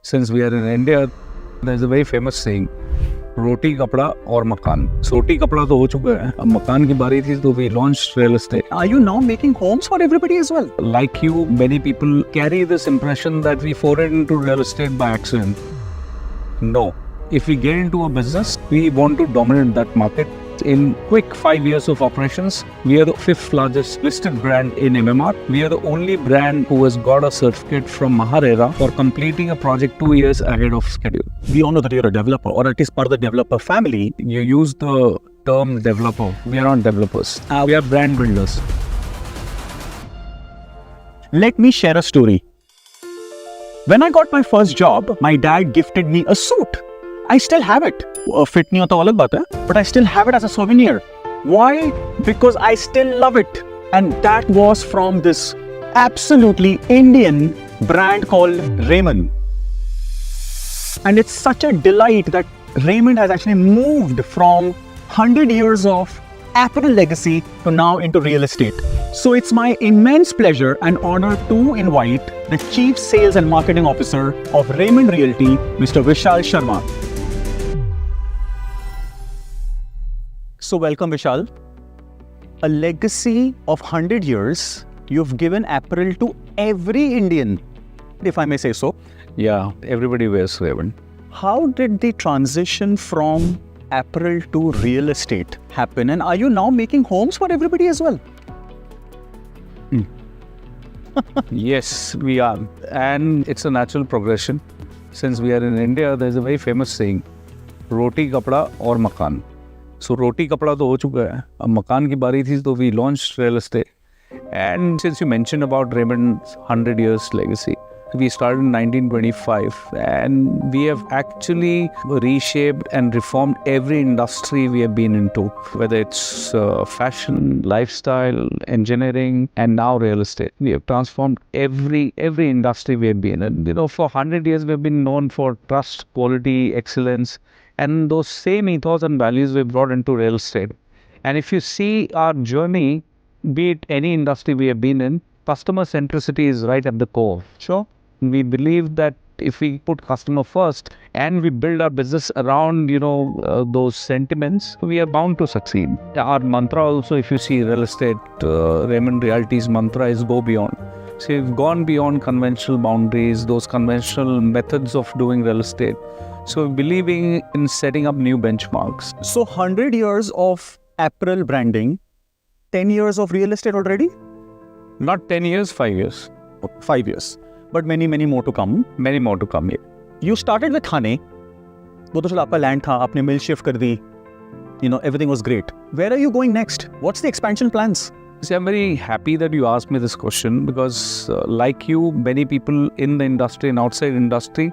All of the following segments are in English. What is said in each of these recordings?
Since we are in India, there's a very famous saying, रोटी कपड़ा और मकान. So रोटी कपड़ा तो हो चुका है, अब मकान की बारी थी तो we launched real estate. Are you now making homes for everybody as well? Like you, many people carry this impression that we forayed into real estate by accident. No. If we get into a business, we want to dominate that market. In quick 5 years of operations, we are the 5th largest listed brand in MMR. We are the only brand who has got a certificate from Maharera for completing a project 2 years ahead of schedule. We all know that you're a developer, or at least part of the developer family. You use the term developer. We are not developers. We are brand builders. Let me share a story. When I got my first job, my dad gifted me a suit. I still have it. Fit nahi hota alag baat hai, but I still have it as a souvenir. Why? Because I still love it. And that was from this absolutely Indian brand called Raymond. And it's such a delight that Raymond has actually moved from 100 years of apparel legacy to now into real estate. So it's my immense pleasure and honor to invite the Chief Sales and Marketing Officer of Raymond Realty, Mr. Vishal Sharma. So welcome, Vishal. A legacy of 100 years, you've given apparel to every Indian, if I may say so. Yeah, everybody wears Raymond. How did the transition from apparel to real estate happen? And are you now making homes for everybody as well? Yes, we are. And it's a natural progression. Since we are in India, there's a very famous saying, रोटी कपड़ा और मकान. So रोटी कपड़ा तो हो चुका है, अब मकान की बारी थी तो we launched real estate. And since you mentioned about Raymond's 100 years legacy, we started in 1925 and we have actually reshaped and reformed every industry we have been into, whether it's fashion, lifestyle, engineering, and now real estate. We have transformed every industry we have been in. For 100 years we have been known for trust, quality, excellence, and those same ethos and values we brought into real estate. And if you see our journey, be it any industry we have been in, customer centricity is right at the core. Sure. We believe that if we put customer first and we build our business around, those sentiments, we are bound to succeed. Our mantra also, if you see real estate, Raymond Realty's mantra is go beyond. So we've gone beyond conventional boundaries, those conventional methods of doing real estate. So believing in setting up new benchmarks. So 100 years of apparel branding, 10 years of real estate already? Not 10 years, 5 years. 5 years. But many more to come. Many more to come, yeah. You started with Thane. वो तो चलो आपका land था, आपने mill shift कर दी. Everything was great. Where are you going next? What's the expansion plans? See, I'm very happy that you asked me this question because like you, many people in the industry and outside industry,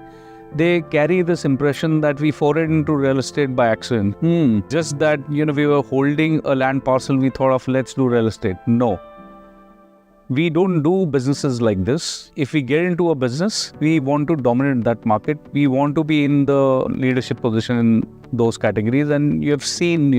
they carry this impression that we forayed into real estate by accident. Just that, we were holding a land parcel, we thought of let's do real estate. No. We don't do businesses like this. If we get into a business, we want to dominate that market. We want to be in the leadership position in those categories. And you have seen,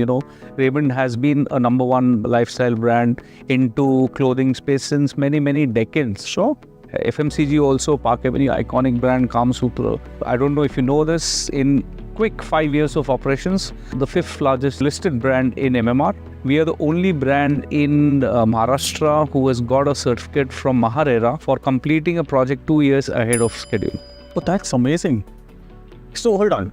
Raymond has been a number one lifestyle brand into clothing space since many decades. Sure. FMCG also, Park Avenue, iconic brand, Kama Sutra. I don't know if you know this, in quick 5 years of operations, the 5th largest listed brand in MMR. We are the only brand in Maharashtra who has got a certificate from Maharera for completing a project 2 years ahead of schedule. Oh, that's amazing. So hold on.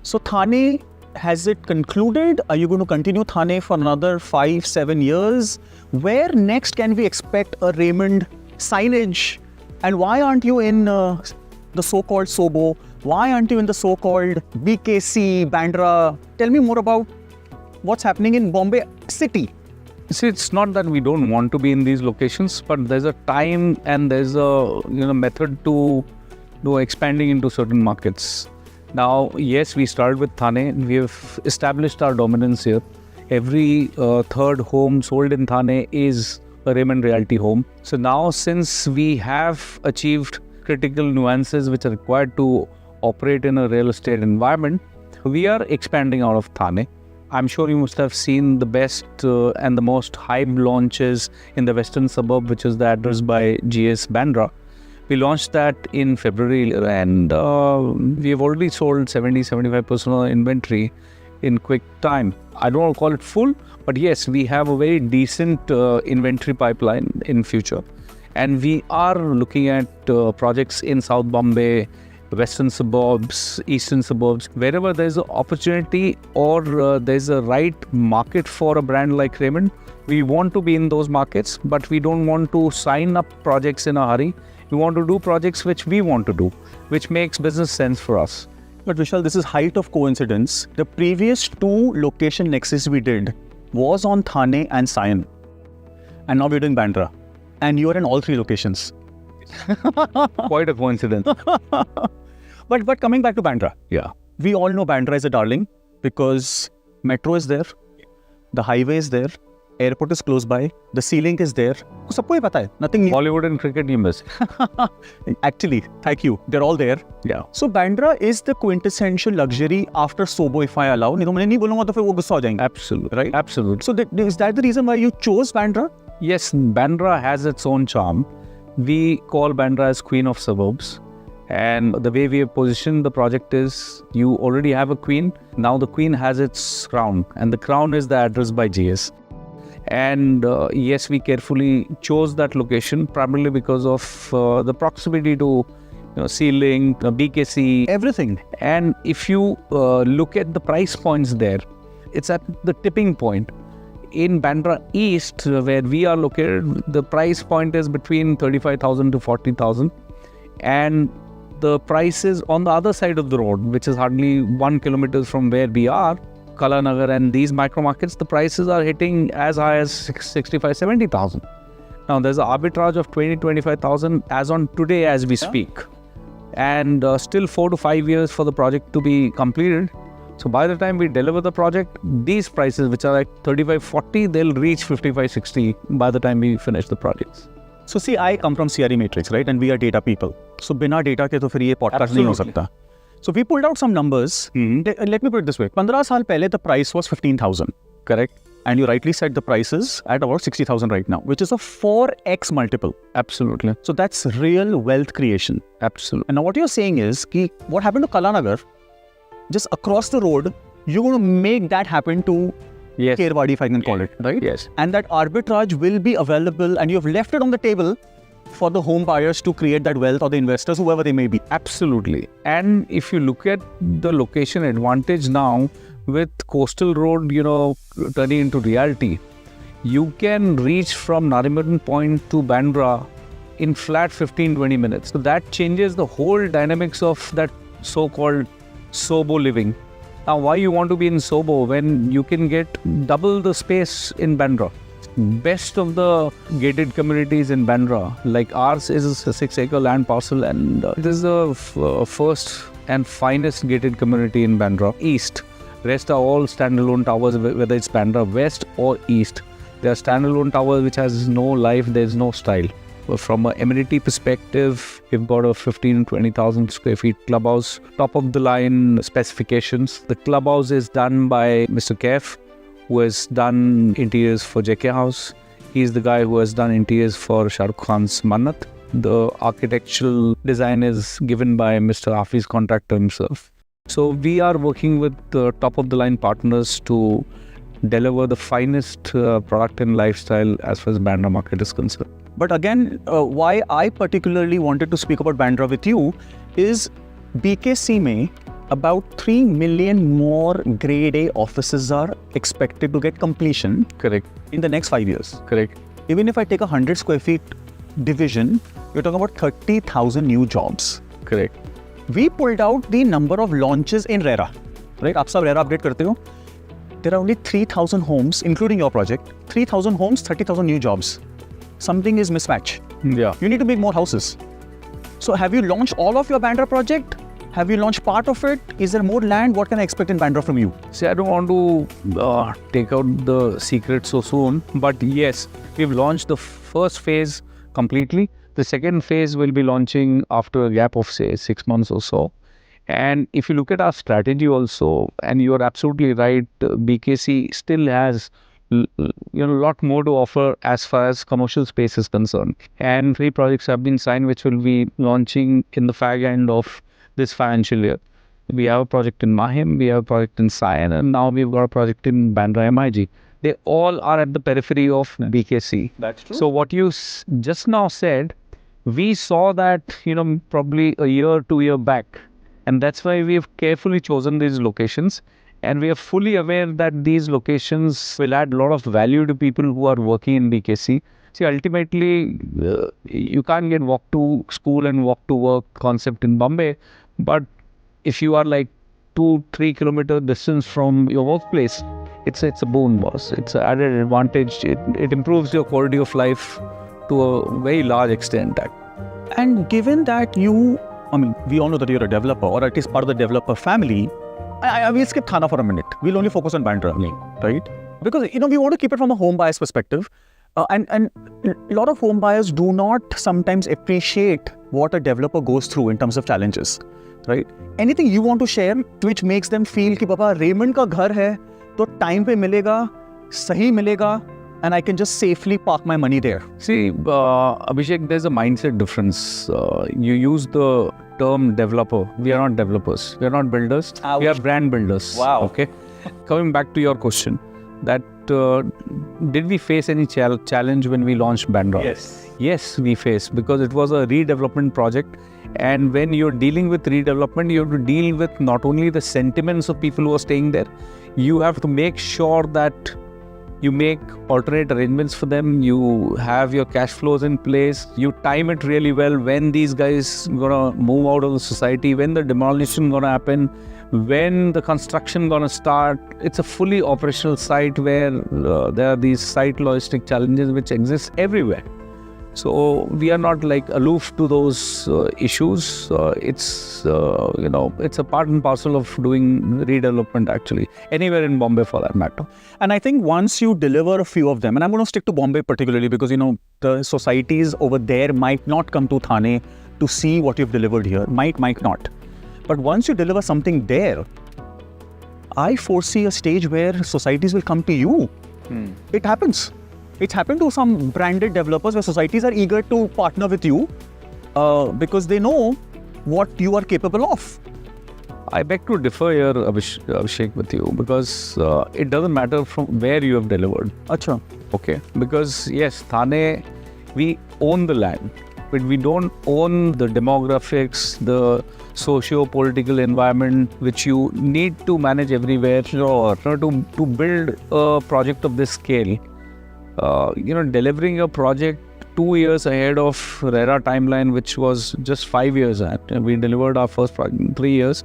So Thane, has it concluded? Are you going to continue Thane for another 5-7 years? Where next can we expect a Raymond signage? And why aren't you in the so-called Sobo? Why aren't you in the so-called BKC, Bandra? Tell me more about what's happening in Bombay city. See, it's not that we don't want to be in these locations, but there's a time and there's a method to expanding into certain markets. Now, yes, we started with Thane. We have established our dominance here. Every third home sold in Thane is a Raymond Realty home. So now, since we have achieved critical nuances which are required to operate in a real estate environment, we are expanding out of Thane. I'm sure you must have seen the best and the most hyped launches in the western suburb, which is the address by GS Bandra. We launched that in February, and we have already sold 70-75% of our inventory in quick time. I don't want to call it full, but yes, we have a very decent inventory pipeline in future. And we are looking at projects in South Bombay, western suburbs, eastern suburbs, wherever there's an opportunity or there's a right market for a brand like Raymond. We want to be in those markets, but we don't want to sign up projects in a hurry. We want to do projects which we want to do, which makes business sense for us. But Vishal, this is height of coincidence. The previous 2 location nexus we did was on Thane and Sion. And now we're doing Bandra. And you're in all 3 locations. Quite a coincidence. But coming back to Bandra. Yeah. We all know Bandra is a darling because metro is there, the highway is there, airport is close by, the sea link is there. Sabko hi pata hai, nothing new. Bollywood and cricket you miss. Actually, thank you. They're all there. Yeah. So Bandra is the quintessential luxury after Sobo, if I allow. नहीं तो मैं नहीं बोलूँगा तो फिर वो गुस्सा हो जाएंगे. Absolutely. Right? Absolutely. So is that the reason why you chose Bandra? Yes, Bandra has its own charm. We call Bandra as Queen of Suburbs. And the way we have positioned the project is, you already have a queen. Now the queen has its crown. And the crown is the address by GS. And yes, we carefully chose that location primarily because of the proximity to C-Link, BKC, Everything. And if you look at the price points there, it's at the tipping point. In Bandra East, where we are located, the price point is between 35,000 to 40,000. And the prices on the other side of the road, which is hardly 1 kilometer from where we are, Kalanagar and these micro markets, the prices are hitting as high as 65, 70,000. Now there's an arbitrage of 20, 25,000 as on today as we speak. And still 4 to 5 years for the project to be completed. So by the time we deliver the project, these prices, which are like 35, 40, they'll reach 55, 60 by the time we finish the projects. So see, I come from CRE Matrix, right? And we are data people. So bina data ke to fir ye podcast nahi ho sakta. So we pulled out some numbers. Let me put it this way. 15 saal pehle the price was 15,000. Correct. And you rightly said the price is at about 60,000 right now, which is a 4x multiple. Absolutely. So that's real wealth creation. Absolutely. And now what you're saying is, ki what happened to Kalanagar, just across the road, you're going to make that happen to Yes. Kherwadi, if I can call it, right? Yes. And that arbitrage will be available, and you've left it on the table for the home buyers to create that wealth, or the investors, whoever they may be. Absolutely. And if you look at the location advantage now, with Coastal Road, turning into reality, you can reach from Nariman Point to Bandra in flat 15-20 minutes. So that changes the whole dynamics of that so-called Sobo living. Now, why you want to be in Sobo when you can get double the space in Bandra? Best of the gated communities in Bandra, like ours, is a 6-acre land parcel, and this is the first and finest gated community in Bandra East. Rest are all standalone towers, whether it's Bandra West or East. They are standalone towers which has no life, there's no style. But from an amenity perspective, we've got a 15,000 to 20,000 square feet clubhouse, top of the line specifications. The clubhouse is done by Mr. Kef, who has done interiors for JK House. He's the guy who has done interiors for Shah Rukh Khan's Mannat. The architectural design is given by Mr. Hafiz contractor himself. So we are working with the top of the line partners to deliver the finest product and lifestyle as far as Bandra market is concerned. But again, why I particularly wanted to speak about Bandra with you is BKC mein about 3 million more grade A offices are expected to get completion. Correct. In the next 5 years. Correct. Even if I take a 100 square feet division, you're talking about 30,000 new jobs. Correct. We pulled out the number of launches in RERA, right? आप सब RERA update करते हो. There are only 3,000 homes, including your project. 3,000 homes, 30,000 new jobs. Something is mismatch. Yeah. You need to make more houses. So have you launched all of your Bandra project? Have you launched part of it? Is there more land? What can I expect in Bandra from you? See, I don't want to take out the secret so soon, but yes, we've launched the first phase completely. The second phase will be launching after a gap of, say, 6 months or so. And if you look at our strategy also, and you're absolutely right, BKC still has lot more to offer as far as commercial space is concerned. And 3 projects have been signed, which will be launching in the fag end of this financial year. We have a project in Mahim, we have a project in Sion, and now we've got a project in Bandra MIG. They all are at the periphery of BKC. That's true. So what you just now said, we saw that, probably a year, 2 year back. And that's why we have carefully chosen these locations. And we are fully aware that these locations will add a lot of value to people who are working in BKC. See, ultimately, you can't get walk to school and walk to work concept in Bombay. But if you are like 2-3 kilometer distance from your workplace, it's a boon, boss. It's an added advantage. It improves your quality of life to a very large extent. And given that we all know that you're a developer, or at least part of the developer family, I will skip Thane for a minute. We'll only focus on Bandra, right? Because, we want to keep it from a home buyer's perspective. And a lot of home buyers do not sometimes appreciate what a developer goes through in terms of challenges, right? Anything you want to share which makes them feel कि पापा Raymond का घर है, तो time पे मिलेगा, सही मिलेगा, and I can just safely park my money there. See, Abhishek, there's a mindset difference. You use the term developer. We are not developers. We are not builders. Ouch. We are brand builders. Wow. Okay. Coming back to your question, that did we face any challenge when we launched Bandra? Yes. Yes, we faced, because it was a redevelopment project. And when you're dealing with redevelopment, you have to deal with not only the sentiments of people who are staying there, you have to make sure that you make alternate arrangements for them, you have your cash flows in place, you time it really well when these guys gonna move out of the society, when the demolition gonna happen, when the construction gonna start. It's a fully operational site where there are these site logistic challenges which exist everywhere. So we are not like aloof to those issues. It's a part and parcel of doing redevelopment actually, anywhere in Bombay for that matter. And I think once you deliver a few of them, and I'm going to stick to Bombay particularly because, the societies over there might not come to Thane to see what you've delivered here, might not. But once you deliver something there, I foresee a stage where societies will come to you. It happens. It's happened to some branded developers where societies are eager to partner with you because they know what you are capable of. I beg to differ here, Abhishek, with you, because it doesn't matter from where you have delivered. Acha. Okay, because yes, Thane, we own the land, but we don't own the demographics, the socio-political environment which you need to manage everywhere. To build a project of this scale. Delivering a project 2 years ahead of RERA timeline, which was just 5 years at. We delivered our first project in 3 years.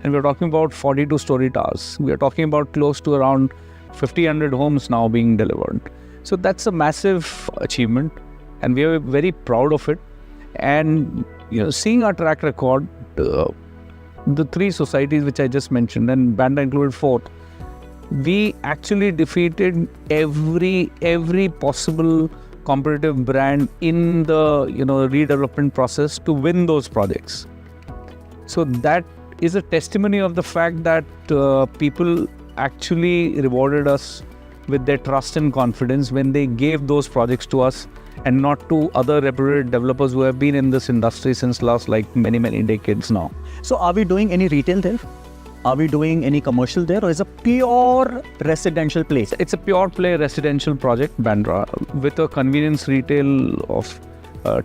And we're talking about 42-story towers. We are talking about close to around 1,500 homes now being delivered. So that's a massive achievement. And we are very proud of it. And, seeing our track record, the 3 societies which I just mentioned, and Bandra included 4th, we actually defeated every possible competitive brand in the redevelopment process to win those projects. So that is a testimony of the fact that people actually rewarded us with their trust and confidence when they gave those projects to us and not to other reputed developers who have been in this industry since last many decades now. So are we doing any retail there? Are we doing any commercial there, or is it a pure residential place? It's a pure play residential project, Bandra, with a convenience retail of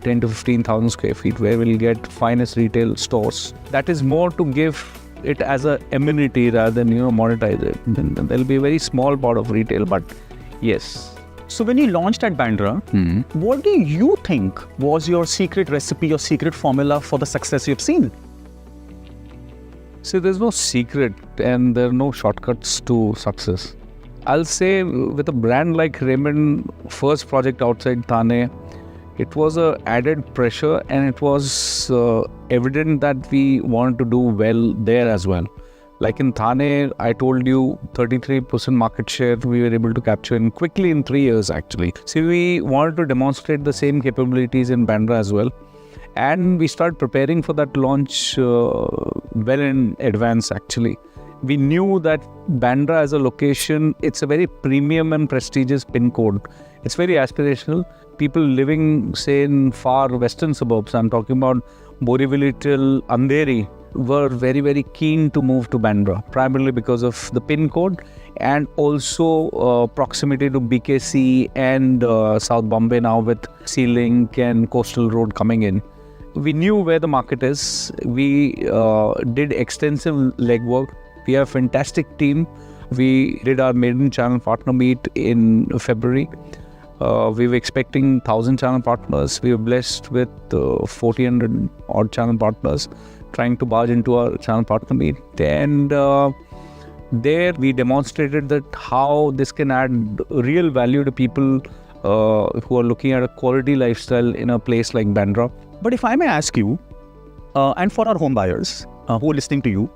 10 to 15,000 square feet, where we'll get finest retail stores. That is more to give it as an amenity rather than monetize it. Then there'll be a very small part of retail, but yes. So when you launched at Bandra, what do you think was your secret recipe, your secret formula for the success you've seen? See, there's no secret and there are no shortcuts to success. I'll say with a brand like Raymond, first project outside Thane, it was a added pressure and it was evident that we wanted to do well there as well. Like in Thane, I told you 33% market share we were able to capture quickly in 3 years actually. See, we wanted to demonstrate the same capabilities in Bandra as well. And we started preparing for that launch well in advance actually. We knew that Bandra as a location, it's a very premium and prestigious pin code. It's very aspirational. People living, say, in far western suburbs, I'm talking about Borivali till Andheri, were very, very keen to move to Bandra, primarily because of the pin code and also proximity to BKC and South Bombay now with Sea Link and Coastal Road coming in. We knew where the market is. We did extensive legwork. We have a fantastic team. We did our maiden channel partner meet in February. We were expecting 1,000 channel partners. We were blessed with 1,400 odd channel partners trying to barge into our channel partner meet. And there we demonstrated that how this can add real value to people who are looking at a quality lifestyle in a place like Bandra. But if I may ask you, and for our home buyers who are listening to you,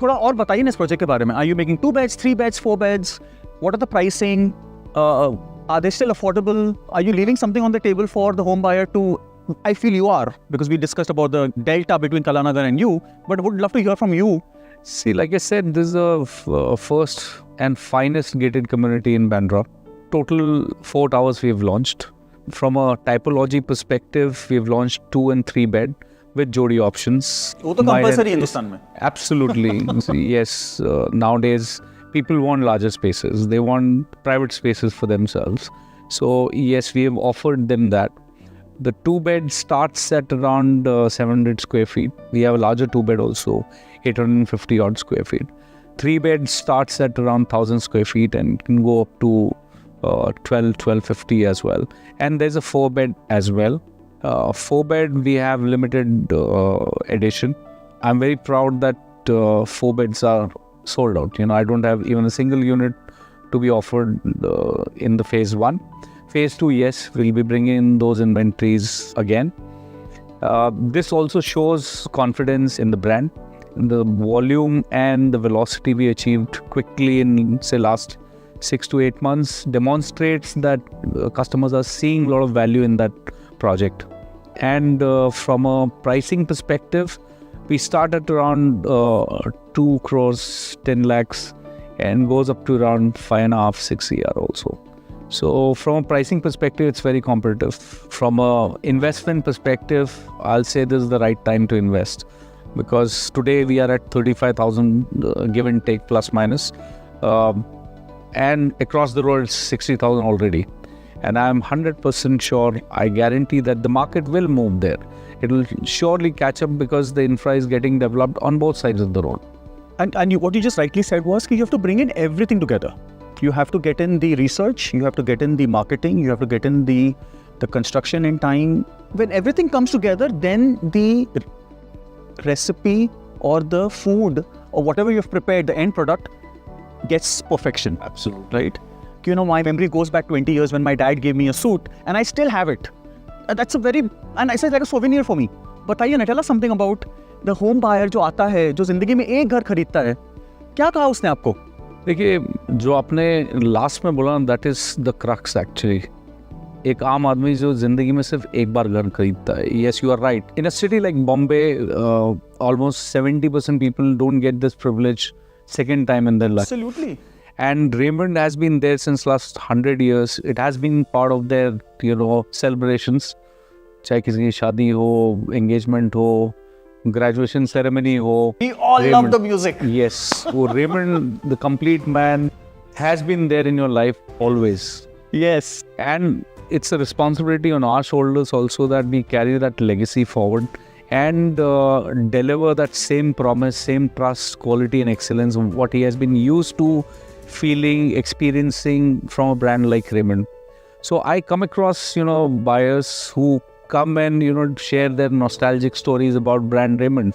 थोड़ा और बताइए ना इस project के बारे में. Are you making 2 beds, 3 beds, 4 beds? What are the pricing? Are they still affordable? Are you leaving something on the table for the home buyer to? I feel you are, because we discussed about the delta between Kalanagar and you, but would love to hear from you. See, like I said, this is a first and finest gated community in Bandra. Total 4 towers we have launched. From a typology perspective, we have launched 2 and 3 bed with Jodi options. वो तो compulsory Hindustan में. Absolutely. Yes. Nowadays, people want larger spaces. They want private spaces for themselves. So, yes, we have offered them that. The 2 bed starts at around 700 square feet. We have a larger 2 bed also, 850 odd square feet. 3 bed starts at around 1,000 square feet and can go up to 1250 as well. And there's a 4 bed as well. 4 bed we have limited edition. I'm very proud that 4 beds are sold out. I don't have even a single unit to be offered in the phase 1. Phase 2, yes, we'll be bringing in those inventories again. This also shows confidence in the brand. The volume and the velocity we achieved quickly in, say, last 6 to 8 months demonstrates that customers are seeing a lot of value in that project. And from a pricing perspective, we start at around 2 crores, 10 lakhs and goes up to around 5.5, 6 CR also. So from a pricing perspective, it's very competitive. From a investment perspective, I'll say this is the right time to invest, because today we are at 35,000 give and take plus minus. And across the road, it's 60,000 already. And I'm 100% sure, I guarantee that the market will move there. It will surely catch up because the infra is getting developed on both sides of the road. And what you just rightly said was you have to bring in everything together. You have to get in the research, you have to get in the marketing, you have to get in the construction in time. When everything comes together, then the recipe or the food or whatever you've prepared, the end product gets perfection. Absolutely. Right? My memory goes back 20 years when my dad gave me a suit and I still have it. That's a very, and I said like a souvenir for me. बताइए ना, tell us something about the home buyer जो आता है, जो जिंदगी में एक घर खरीदता है. क्या कहा उसने आपको? देखिए, जो आपने लास्ट में बोला, that is the crux actually. एक आम आदमी जो जिंदगी में सिर्फ एक बार घर खरीदता है. Yes, you are right. In a city like Bombay, almost 70% people don't get this privilege second time in their life. Absolutely. And Raymond has been there since last 100 years. It has been part of their, celebrations. चाहे किसी की शादी हो, engagement हो, graduation ceremony ho. We all love the music. Yes. So Raymond, the complete man, has been there in your life always. Yes. And it's a responsibility on our shoulders also that we carry that legacy forward and deliver that same promise, same trust, quality and excellence of what he has been used to feeling, experiencing from a brand like Raymond. So I come across, buyers who come and share their nostalgic stories about brand Raymond.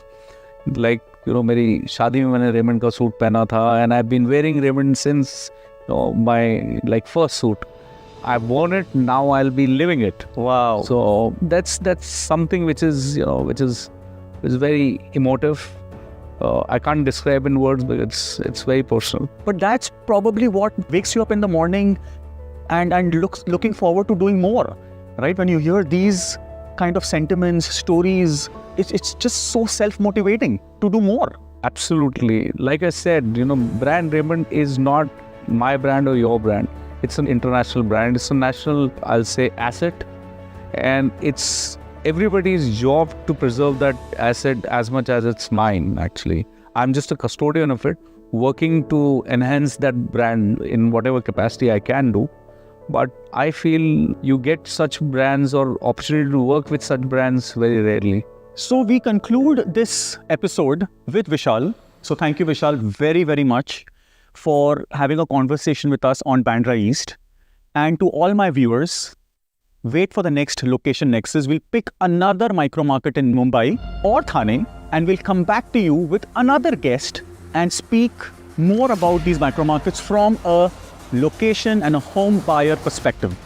Like मेरी शादी में मैंने Raymond का suit पहना था, and I've been wearing Raymond since my first suit. I've worn it, now I'll be living it. Wow. So that's something which is which is very emotive. I can't describe in words, but it's very personal. But that's probably what wakes you up in the morning and looking forward to doing more. Right? When you hear these kind of sentiments, stories, it's just so self-motivating to do more. Absolutely. Like I said, brand Raymond is not my brand or your brand. It's an international brand. It's a national, I'll say, asset. And it's everybody's job to preserve that asset as much as it's mine, actually. I'm just a custodian of it, working to enhance that brand in whatever capacity I can do. But I feel you get such brands or opportunity to work with such brands very rarely. So we conclude this episode with Vishal. So thank you, Vishal, very, very much for having a conversation with us on Bandra East. And to all my viewers, wait for the next Location Nexus. We'll pick another micro market in Mumbai or Thane, and we'll come back to you with another guest and speak more about these micro markets from a location and a home buyer perspective.